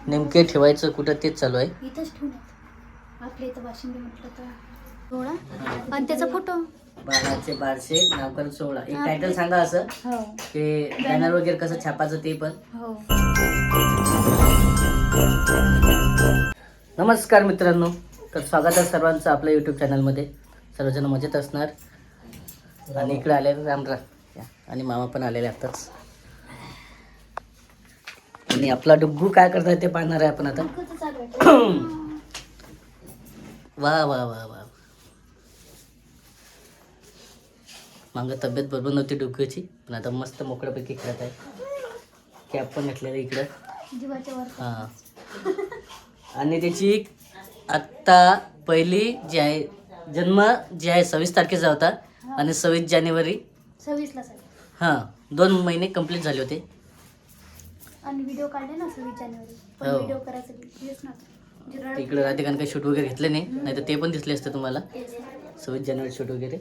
नेमके ठेवायचं कुठं तेच चालू आहे. इथंच ठेवून आपल्या इथं वाशिंदे म्हटलं तर सोहळा आणि त्याचा फोटो बाळाचे बारसे नावकरण सोहळा. एक टायटल सांगा असं हो ते बॅनर वगैरे कसं छापायचं ते पण. हो. नमस्कार मित्रांनो, तर स्वागत आहे सर्वांचं आपल्या यूट्यूब चॅनलमध्ये. सर्वजण मजेत असणार. आणि इकडे आले रामराम आणि मामा पण आलेले आताच. आणि आपला डुग्गू काय करताय ते पाहणार आहे आपण आता. वा वा वा वा. मागं तब्येत बरोबर नव्हती डुग्गूची, पण आता मस्त मोकळ्यापैकी खेळत आहे. कॅप पण घातलेलं इकडं. हां. आणि त्याची आत्ता पहिली जी आहे जन्म जी आहे 26 तारखेचा होता आणि 26 जानेवारी 26 हां 2 महिने कंप्लीट झाले होते. आणि व्हिडिओ काढले ना 26 जानेवारी पण हो. व्हिडिओ करायचं दिसलेच नव्हतं. इकडे राधिकाने काही शूट वगैरे घेतले नाही तर ते पण दिसले असते तुम्हाला. 26 जानेवारी शूट वगैरे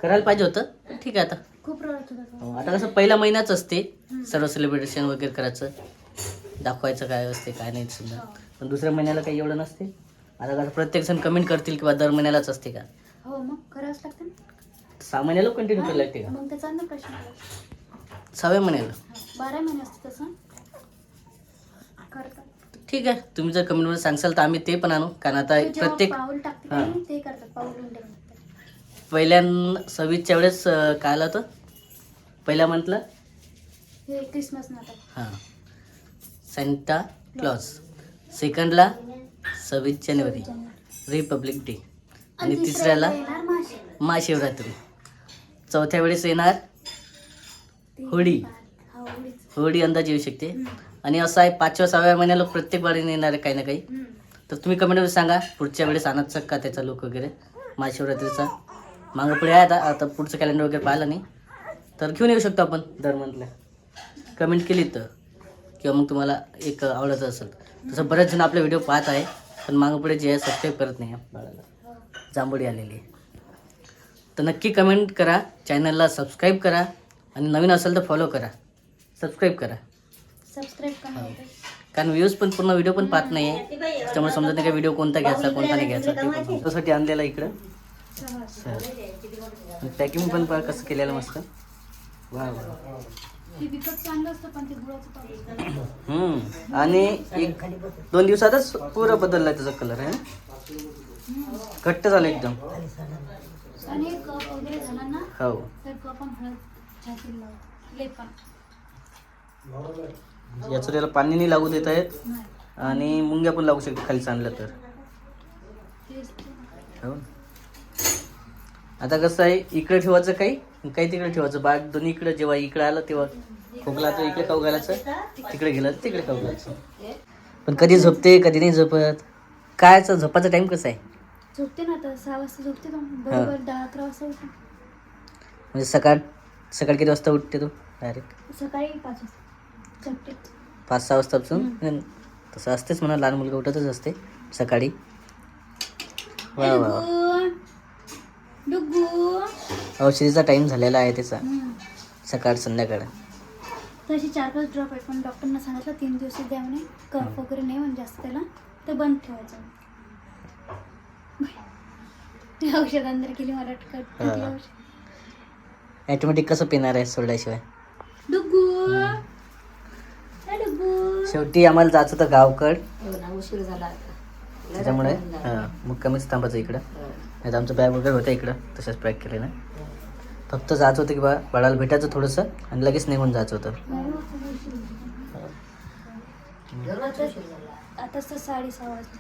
करायला पाहिजे होतं, पण ठीक आहे आता. खूप रडत होता. आता कसं पहिला महिनाच असते सर्व सेलिब्रेशन वगैरे करायचं, दाखवायचं काय असते काय नाही समजा. पण दुसऱ्या महिन्याला काही एवढं नसते. आता कसं प्रत्येकजण कमेंट करतील किंवा दर महिन्यालाच असते का. हो मग करावंच लागतं ना. 6 महिन्याला कंटिन्यू करायला लागते का. मग त्याचा ना प्रश्न 6व्या महिन्याला 12 महिने असते तसं करतात. ठीक आहे, तुम्ही जर कमेंटमध्ये सांगसाल तर आम्ही ते पण आणू. कारण आता प्रत्येक पाऊल टाकते का नाही ते करतात. पाऊल उंडे पहिल्या 26च्या वेळेस काय आलं होतं पहिल्या मंथला हे क्रिसमस नाटक. हां सेंटा क्लॉज. सेकंडला 26 जानेवारी रिपब्लिक डे. आणि तिसऱ्याला महाशिवरात्री. चौथ्या वेळेस येणार होळी. होळी अंदाज येऊ शकते. आणि असं आहे 5व्या 6व्या महिन्याला प्रत्येक वारीने येणार आहे काही ना काही. तर तुम्ही कमेंटमध्ये सांगा पुढच्या वेळेस आणायचं का त्याचा लुक वगैरे महाशिवरात्रीचा. मागं पुढे आहे आता पुढचं कॅलेंडर वगैरे पाहिलं नाही तर घेऊन येऊ शकतो आपण दर मंथला. कमेंट केली तर किंवा मग तुम्हाला एक आवडत असेल. तसं बरेच जण आपले व्हिडिओ पाहत आहे पण मागं पुढे जे आहे सबस्क्राईब करत नाही. बाळाला जांभोळी आलेली आहे. तर नक्की कमेंट करा, चॅनलला सबस्क्राईब करा आणि नवीन असेल तर फॉलो करा, सबस्क्राईब करा. कारण व्ह्यूज पण पूर्ण व्हिडिओ पण पाहत नाही आहे त्याच्यामुळे समजत नाही का व्हिडिओ कोणता घ्यायचा कोणता नाही घ्यायचा. त्यासाठी आणलेला इकडं पॅकिंग पण पहा कसं केलेलं मस्त. वा वा. आणि 1-2 दिवसातच पुरं बदललाय त्याचा कलर आहे. घट्ट झालं एकदम. हो याचं त्याला पाणी नाही लागू देत आहेत आणि मुंग्या पण लागू शकते खाली आणलं तर. हो आता कसं आहे इकडे ठेवायचं काही तिकडे ठेवायचं. बाग दोन्ही इकडे. जेव्हा इकडे आलं तेव्हा खोकला तर इकडे खाऊ घालायचं, तिकडे गेलं तर तिकडे खाऊ घालायचं. पण कधी झोपते कधी नाही झोपत. काय झोपाचा टाइम कसा आहे. झोपते ना आता 6 वाजता झोपते तो बरोबर 10-11 वाजता उठते. म्हणजे सकाळ किती वाजता उठते तू डायरेक्ट. सकाळी 5 वाजता झोपते. 5-6 वाजतापासून तसं असतेच म्हणा. लहान मुलगा उठतच असते सकाळी. वा वा. औषधीचा टाइम झालेला आहे त्याचा सकाळ संध्याकाळ. तशी 4-5 ड्रॉप आहे पण डॉक्टरना सांगितलं 3 दिवस द्या म्हणे. कफ वगैरे नाही म्हणजे जास्त त्याला तर बंद ठेवायचं. औषध अंदर केली मला ॲटोमॅटिक कसं पिणार आहे सोडल्याशिवाय. शेवटी आम्हाला जायचं होतं गावकड उशीर झाला त्याच्यामुळे मग कमीच थांबायचं इकडं. नाही तर आमचं बॅग वगैरे होतं इकडं तसंच पॅक केलं ना. फक्त जायचं होतं की बाळाला भेटायचं थोडंसं आणि लगेच निघून जायचं होतं. आता 6:30 वाजता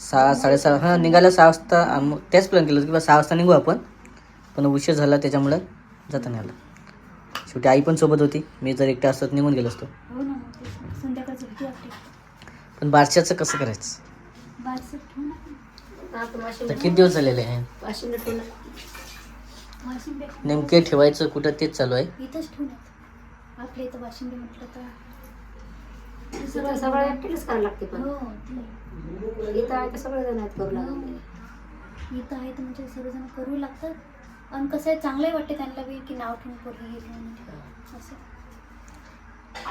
6-6:30 हां निघायला 6 वाजता. तेच प्लॅन केलं की 6 वाजता निघू आपण, पण उशीर झाला त्याच्यामुळं जाता नाही आलं. शेवटी आई पण सोबत होती. मी जर एकटा असतो निघून गेलो असतो. हो ना. संध्याकाळचं भीती वाटते. पण बारशाचं कसं करायचं. तर किती दिवस झालेले आहे नेमके ठेवायचं कुठं तेच चालू आहे. इथंच ठेवून आपल्या इथं वाशिंदे म्हटलं तर सगळं एकटीच करायला लागते. पण हो इथं आहे तर सगळे जण आहेत करू लागले. इथं आहे तर म्हणजे सर्वजण करू लागतात. आणि कसं आहे चांगलंही वाटते त्यांना बी की नाव ठेवून पोरगी गेली असं.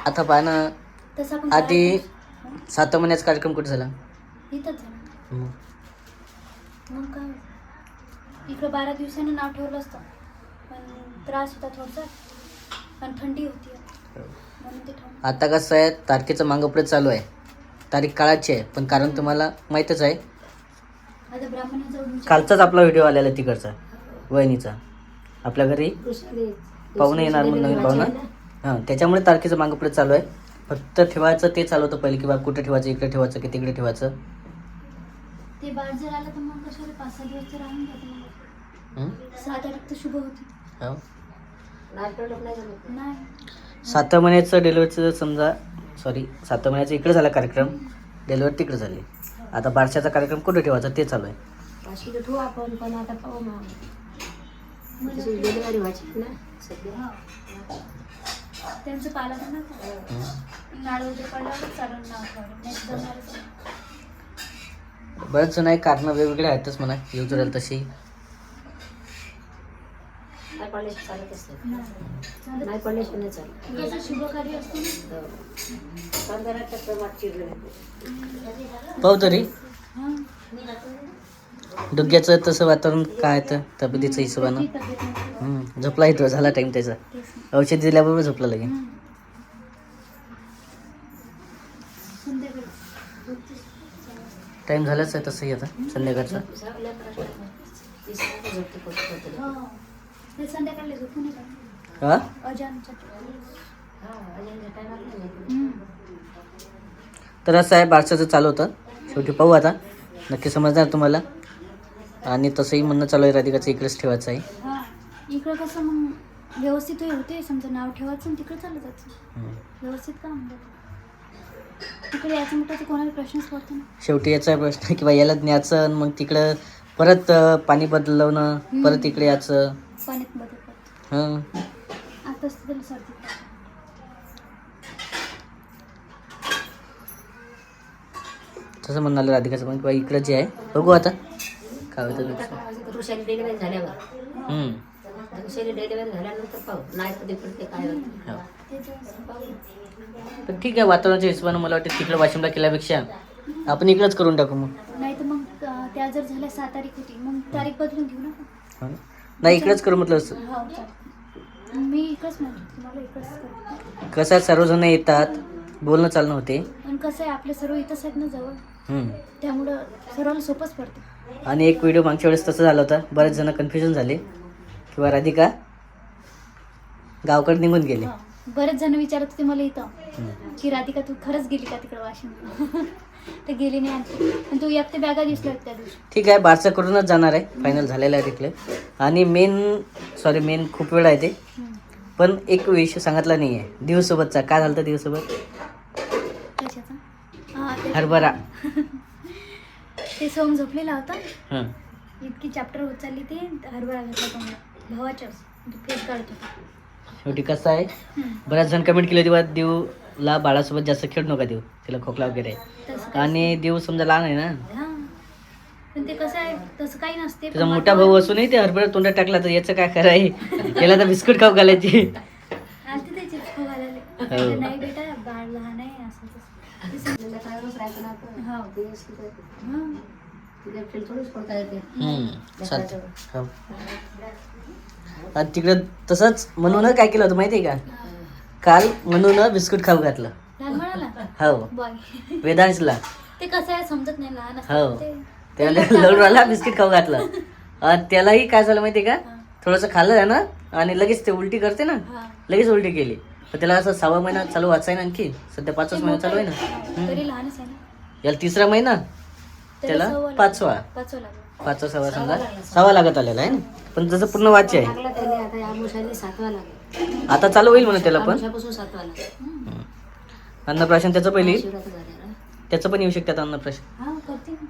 आता पाहणं तसं आपण आधी बारा 7 महिन्याचा कार्यक्रम कुठे झाला? दिवस- इथंच झालं. हम्म. मग काय इकडं 12 दिवसानं नाव ठेवलं असतं, पण त्रास होता थोडासा आणि थंडी होती म्हणून ते ठेवलं. आता कसं आहे, तारखेचं मागं चालू आहे, तारीख काळाची आहे, पण कारण तुम्हाला माहीतच आहे, आता ब्राह्मणाजवळ कालचाच आपला व्हिडिओ आलेला तिकडचा वहिनीचा, आपल्या घरी दुसरी- पाहुणे येणार म्हणून नवीन पाहुणा. हां, त्याच्यामुळे तारखेचं मागं चालू आहे. फक्त ठेवायचं ते चालू होतं पहिले, की बा कुठे ठेवायचं, इकडे ठेवायचं की तिकडे ठेवायचं. ते बाळ जर आलं तर मग कशाला 5-6 दिवस तर राहून जातं. मग हं? 6 तारीख तर शुभ होती. हो. नाही पडलं नाही जमत. नाही 7 महिन्याचं डिलिव्हरीचं समजा, सॉरी 7 महिन्याचा इकडे झाला कार्यक्रम, डिलिव्हरी तिकडे झाली. आता बारशाचा कार्यक्रम कुठे ठेवायचा ते चालू आहे. अशी तर ठेवू आपण, पण आता पाहू मग. मला तशी डिलिव्हरी व्हायची ना सध्या. हा. त्यांचं पालन ना नाळ वगैरे पडल्यावर चालून नाव ठेवलं, नाही तर जमणारच नाही. बरेच जण आहे, कारणं वेगवेगळे आहेतच म्हणा, यूज राहील तशी. नाही पडल्याशी चालतच नाही. नाही. नाही पडल्याशी नाही चालत. कसं शुभ कार्य असतं ना. हो. 15 वाट चिरलं नाही. पाहू तरी हां. डोक्याचं तसं वातावरण काय तर तब्येतीचं हिशोबानं. ती तब्येत नाही. झोपला येतो, झाला टाईम त्याचा. तेच ना. औषध दिल्याबरोबर झोपला लगे. संध्याकाळी टाईम झालाच आहे तसंही आता संध्याकाळचा. झाल्या प्रश्न. ती सांगते झोपते कुठं तरी. हो. ते संध्याकाळी झोपून येतात हा, अजानच्या. हा, अजून टाइम आला नाही. तर असं आहे, बारशाचं चालू होतं. शेवटी पाहू आता, नक्की समजणार तुम्हाला. आणि तसंही म्हणणं चालू आहे राधिकाचं इकडेच ठेवायचं आहे. हां. इकडं कसं मग व्यवस्थित होते, समजा नाव ठेवायचं आणि तिकडे चालत जायचं. हम्म. व्यवस्थित का म्हणतात तिकडे याचं म्हटलं तर कोणाला प्रश्नच पडतो ना. शेवटी याचा प्रश्न किंवा याला न्यायचं आणि मग तिकडं परत पाणी बदलवणं, परत इकडे यायचं. पाण्यात बदल पडतो. हां, आताच तर त्याला सर्दी. तसं म्हणालं राधिकाचं पण किंवा इकडं जे आहे बघू आता काय होतं तुमचं. ऋषाली डिलिव्हरी झाल्यावर हम्म. ऋषाली डिलिव्हरी झाल्यानंतर पाहू. नाही कधी पडते काय होतं. हो. त्याचं पाहू. पण ठीक आहे, वातावरणाच्या हिशोबानं मला वाटतं तिकडं वाशिमला केल्यापेक्षा आपण इकडंच करून टाकू मग. नाही तर मग त्या जर झाल्या 6 तारीख होती, मग तारीख बदलून घेऊ ना. हो ना? नाही, इकडंच करू म्हटलं असं. हो चालेल. मी इकडंच म्हणतो तुम्हाला, इकडंच करू. कसं आहे, सर्वजण येतात, बोलणं चालणं होते. पण कसं आहे, आपले सर्व इथंच आहेत ना जवळ, हम्म. त्यामुळं सर्वांना सोपंच पडतं. आणि एक व्हिडिओ मागच्या वेळेस तसं झालं होतं, बरेच जण कन्फ्युजन झाले किंवा राधिका गावाकडे निघून गेले. हा. बरेच जण विचारत होते मला इथं हम्म. की राधिका तू खरंच गेली का तिकडं वाशिम. तर गेली नाही आणखी, पण तू एकटे बॅगा दिसल्या त्या दिवशी. ठीक आहे, बारचं करूनच जाणार आहे, फायनल झालेलं आहे तिकडे. आणि मेन खूप वेळ आहे ते, हम्म. पण एक विषय सांगितला नाही आहे दिवसोबतचा. काय झालं होतं दिवसोबत? कशाचा? हा, ते हरभरा. ते सोंग झोपलेला होता, हं. इतकी चॅप्टर होत चालली ते हरभरा घातला तुम्हाला भावाच्याच फेस काढत होता. शेवटी कसं आहे, हम्म. बऱ्याच जण कमेंट केली होती, देवला बाळासोबत जास्त खेळू नका, देऊ तिला खोकला वगैरे आहे. तसं काय आणि देव समजा लहान आहे ना, हा, पण ते कसं आहे, तसं काही नसते. त्याचा मोठा भाऊ असूनही ते हरभरा तोंडात टाकला, तर याचं काय खरं आहे? याला तर बिस्कुट खाऊ घालायची. आलते ते चिप्स खाऊ घालायला. हो. नाही बेटा, बाळ लहान आहे असं तसं. ते सांग- आपल्याला काय रोज राहायचं ना आपण. हो. ते असं काय. हा. तिला खेळ थोडंच पडता येते. चालतं. हो. आणि तिकडं तसंच म्हणून काय केलं होतं माहिती आहे का? काल म्हणून बिस्कुट खाऊ घातलं. लहान म्हणाला हो, बॉय. वेदांशला. ते कसं आहे समजत नाही, लहान हो. असतं ते. त्याला लवडवाला बिस्किट खाऊ घातलं. आणि त्यालाही काय झालं माहिती आहे का? थोडंसं खाल्लं आहे ना, आणि लगेच ते उलटी करते ना, हा. लगेच उलटी केली. तर त्याला असं 6वा महिना चालू व्हायचा आहे ना, आणखी सध्या 5च महिना चालू आहे ना. तरी लहानच आहे ना. याला 3रा महिना, त्याला 5वा. 5वा लागला. 5वा 6वा समजा 6वा लागत आलेला आहे ना, पण जसं पूर्ण वाच्य आहे. लागला त्याला आता या मुशाने 7वा लागला. आता चालू होईल म्हणून त्याला पण. आमुषापासून 7वा लागला. अन्नप्राशन त्याचं पहिली, शिवरात्र झाल्यावर. त्याचं पण येऊ शकतात अन्नप्राशन. हा करते ना.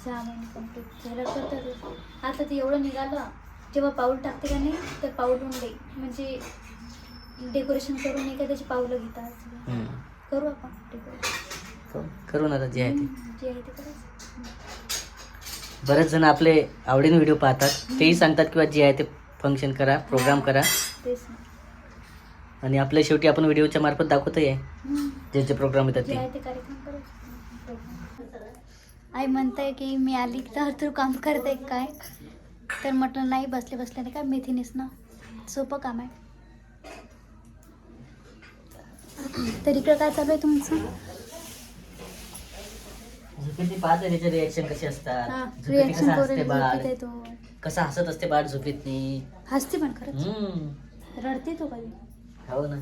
6 महिने कंप्लीट झाल्यावर करतात. आता ते एवढं निघालं, जेव्हा पाऊल टाकते का नाही, तर पाऊल उंडे म्हणजे डेकोरेशन करून नाही का त्याची पाऊलं घेतात. हम्म. करू आपण डेकोरेशन. हो, करू ना आता जे आहे ते. जे आहे ते करायचं. बरेच जण आपले आवडीने व्हिडिओ पाहतात, तेही सांगतात किंवा जे आहे ते फंक्शन करा, प्रोग्राम करा. तेच ना. आणि आपल्या शेवटी आपण व्हिडिओच्या मार्फत दाखवतोय जे जे प्रोग्राम येतात जे ते. आहे ते कार्यक्रम करायचे. आई म्हणताय की मी आली तर तू काम करते काय, तर म्हटलं नाही, बसले बसल्याने काय मेथी नेसणं सोपं काम आहे. तर इकडं काय चालू आहे तुमचं? झोपेतनी पाहत त्याचे रिएक्शन कसे हा, असतात, झोपेतनी रिॲक्शन कसं करून हसते बाळ, झोपेत आहे तो. कसं हसत असते बाळ झोपेतनी. हसते पण खरंच, हम्म, रडते तो कधी हो ना.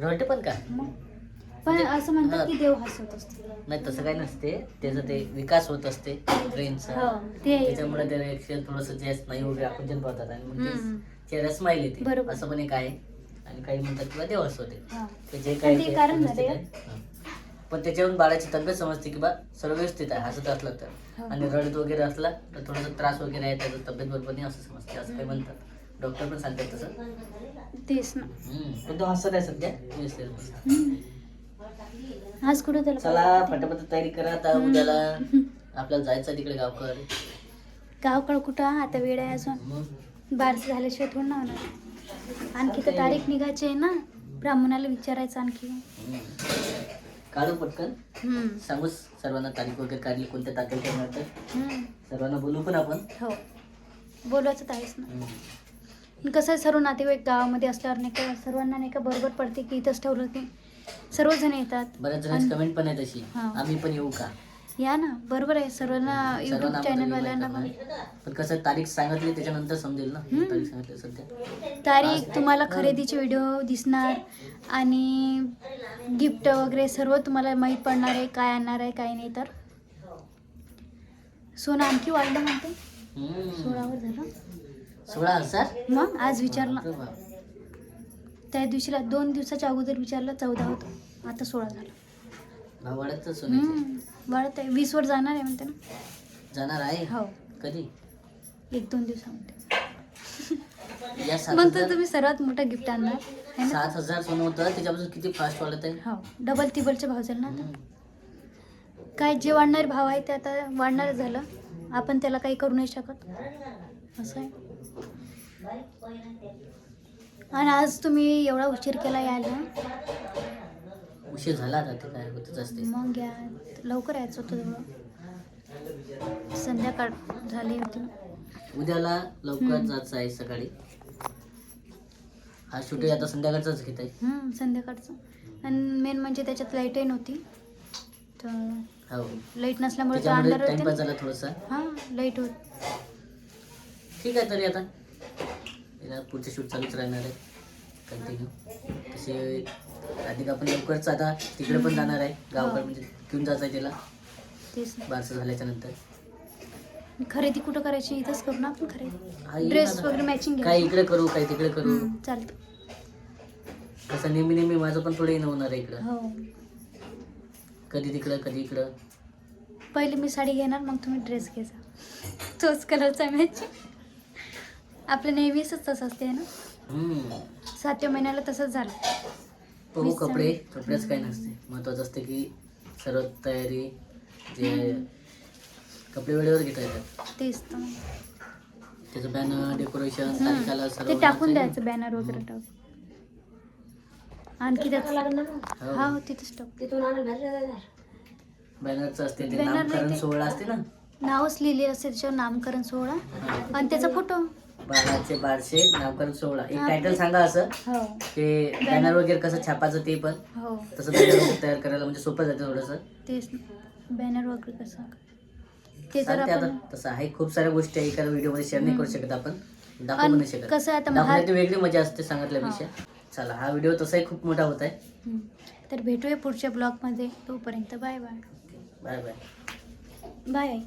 रडते पण का? मग. पण असं म्हणतात की देव हसत असते. नाही तसं काही नसते, त्याचं ते विकास होत असते ब्रेनचा, हो ते आहे. त्याच्यामुळे ते रिएक्शन थोडंसं जे नाही वगैरे आकुंचन पावतात आणि मग हम्म. ते चेहरा स्माईल येते. बरोबर. असं पण एक आहे. आणि काही म्हणतात किंवा देव हसवते. हा. ते जे पण काही ते ते कारण व्यवस्थित झाले. आहे. हा. पण त्याच्यावरून बाळाची तब्येत समजते की बा सर्व व्यवस्थित आहे हसत असलं तर. हो. आणि रडत वगैरे असला तर थोडासा त्रास वगैरे आहे, त्याचं तब्येत बरोबर नाही असं समजते, असं काही म्हणतात. डॉक्टर पण सांगतात तसं. तेच ना. पण तो हसत आहे सध्या व्यवस्थित बसला. आज कुठं त्याला चला फटाफट तयारी करा आता उद्याला आपल्याला जायचं तिकडे गावकर. गावकड कुठं आता वेळ आहे अजून, मग बारसं झाल्याशिवाय थोडं ना होणार. आणखी तर तारीख निघायची आहे ना, ब्राह्मणाला विचारायचं आणखी. काढू पटकन, सांगू सर्वांना तारीख वगैरे काढली कोणत्या तारखेला ठेवणार तर सर्वांना बोलू पण आपण. हो बोलवायचं तर आहेच ना. कसं आहे, सर्व नातेवाईक गावामध्ये असल्यावर नाही का सर्वांना नाही का बरोबर पडते की इथंच ठेवलं की सर्वजण येतात. बऱ्याच जणांची कमेंट पण आहे तशी, हा. आम्ही पण येऊ का. या ना, बरोबर आहे. सर्वांना युट्यूब सर्वांना चॅनलवाल्यांना पण पण कसं तारीख सांगितली त्याच्यानंतर समजेल ना. तारीख सांगितली सध्या तारीख तुम्हाला, खरेदीचे व्हिडिओ दिसणार आणि गिफ्ट वगैरे सर्व तुम्हाला माहीत पडणार आहे काय आणणार आहे काय नाही. तर सोनं आणखी वाढलं म्हणते, 16वर झालं. 16,000. मग आज विचारलं, अरे बाप. त्या दिवशीला 2 दिवसाच्या अगोदर विचारलं 14 होतं, आता 16 झालं. भाव वाढत सोन्याचे. वाढत आहे, 20 वर जाणार आहे म्हणते ना. जाणार आहे हो, कधी? 1-2 दिवसामध्ये. या मग तर तुम्ही सर्वात मोठं गिफ्ट आणणार है ना. 7,000 सोनं होतं त्याच्यापासून किती फास्ट वाढत आहे. हो, डबल तिबलचे भाव झाले ना आता. हम्म. काय जे वाढणारे भाव आहे ते आता वाढणारच झालं, आपण त्याला काही करू नाही शकत असं आहे. आणि आज तुम्ही एवढा उशीर केला यायला. उशीर झाला आता ते काय होतच असते. मग या लवकर यायचं होतं जवळ, संध्याकाळ झाली होती. उद्याला लवकर जायचं आहे सकाळी. हा शूटिंग आता संध्याकाळचाच घेत आहे. संध्याकाळचं. आणि मेन म्हणजे त्याच्यात लाईटही नव्हती, तर हो लाईट नसल्यामुळे तर त्याच्यामुळे अंधार टाइमपास होते. झाला थोडासा. हां लाईट होत. ठीक आहे तरी आता याला पुढचे शूट चालूच राहणार आहे कंटिन्यू. तसे आधी आपण लवकरच आता तिकडे पण जाणार आहे गावकडे, म्हणजे घेऊन जायचं आहे त्याला तेच ना. बारसं झाल्याच्या नंतर. खरेदी कुठं करायची, इथंच करू ना आपण हा, खरेदी. येईल ड्रेस आता. वगैरे मॅचिंग काय इकडे करू काय तिकडे करू. चालतं. कसं नेहमी नेहमी माझं पण थोडं येणं होणार आहे इकडं, हो, कधी तिकडं कधी इकडं. पहिले मी साडी घेणार मग तुम्ही ड्रेस घ्यायचा, तोच कलरचा मॅच. आपलं नेहमीच तसं असते ना. 7व्या महिन्याला तसंच झालं. हो कपड्याच काही नसते, महत्वाचं असते की सर्व तयारी जे आहे, कपडे वेळेवर घेता येतात. तेच तर. त्याचं बॅनर डेकोरेशन तारखाला सर्व ते टाकून बनायचं आहे. द्यायचं बॅनर वगैरे टाकून. आणखी त्याचं हो. हा हो तिथेच टाक. तिथून आणून घातलं बॅनरचं असते ते बॅनर नाही नामकरण ते. सोहळा असते ना, नावच लिहिले असते त्याच्यावर, नामकरण सोहळा आणि त्याचा फोटो. बाळाचे बारसे नामकरण सोहळा. एक हा, टायटल ते- सांगा असं हो ते बॅनर वगैरे कसं छापायचं ते पण हो तसं बॅनर वगैरे तयार करायला म्हणजे सोपं जातं थोडंसं. तेच बॅनर वगैरे कसं ते जर सांगते आता आपण. तसं आहे, खूप साऱ्या गोष्टी आहे एका व्हिडिओ मध्ये शेअर नाही करू शकत आपण, दाखवू पण आणि नाही शकत. कसं आहे आता दाखवण्यात वेगळी मजा असते सांगितल्यापेक्षा. चला हा व्हिडिओ तसाही खूप मोठा होत आहे. तर भेटूया पुढच्या ब्लॉगमध्ये. तोपर्यंत bye bye. Bye bye. Bye आई.